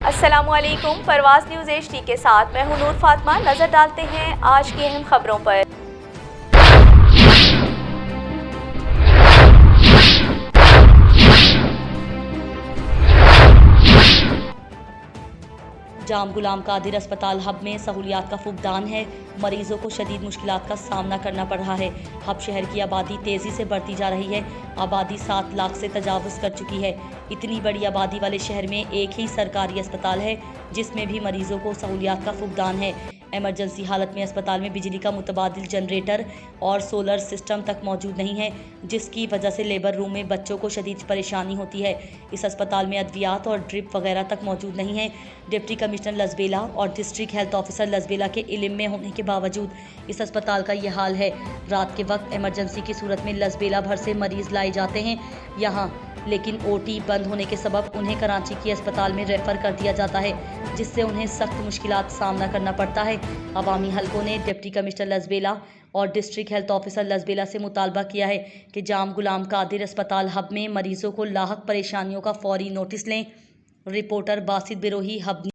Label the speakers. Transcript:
Speaker 1: अस्सलामुअलैकुम। परवाज़ news HD के साथ मैं हूं नूर फातिमा। नज़र डालते हैं आज की अहम खबरों पर।
Speaker 2: जाम गुलाम कादिर अस्पताल हब में सहूलियात का फुकदान है। मरीजों को शदीद मुश्किलात का सामना करना पड़ रहा है। हब शहर की आबादी तेज़ी से बढ़ती जा रही है। आबादी 7 लाख से तजावुज़ कर चुकी है। इतनी बड़ी आबादी वाले शहर में एक ही सरकारी अस्पताल है जिसमें भी मरीजों को सहूलियात का फुकदान है। एमरजेंसी हालत में अस्पताल में बिजली का मुतबादिल जनरेटर और सोलर सिस्टम तक मौजूद नहीं है, जिसकी वजह से लेबर रूम में बच्चों को शदीद परेशानी होती है। इस अस्पताल में अद्वियात और ड्रिप वगैरह तक मौजूद नहीं है। डिप्टी कमिश्नर लसबेला और डिस्ट्रिक्ट हेल्थ ऑफिसर लसबेला के इल्म में होने के बावजूद इस अस्पताल का ये हाल है। रात के वक्त इमरजेंसी की सूरत में लसबेला भर से मरीज लाए जाते हैं यहाँ, लेकिन OT बंद होने के सबब उन्हें कराची की अस्पताल में रेफर कर दिया जाता है, जिससे उन्हें सख्त मुश्किलात सामना करना पड़ता है। अवामी हलकों ने डिप्टी कमिश्नर लसबेला और डिस्ट्रिक्ट हेल्थ ऑफिसर लसबेला से मुतालबा किया है कि जाम गुलाम कादिर अस्पताल हब में मरीजों को लाहक परेशानियों का फौरी नोटिस लें। Reporter Basit Birohi, hub.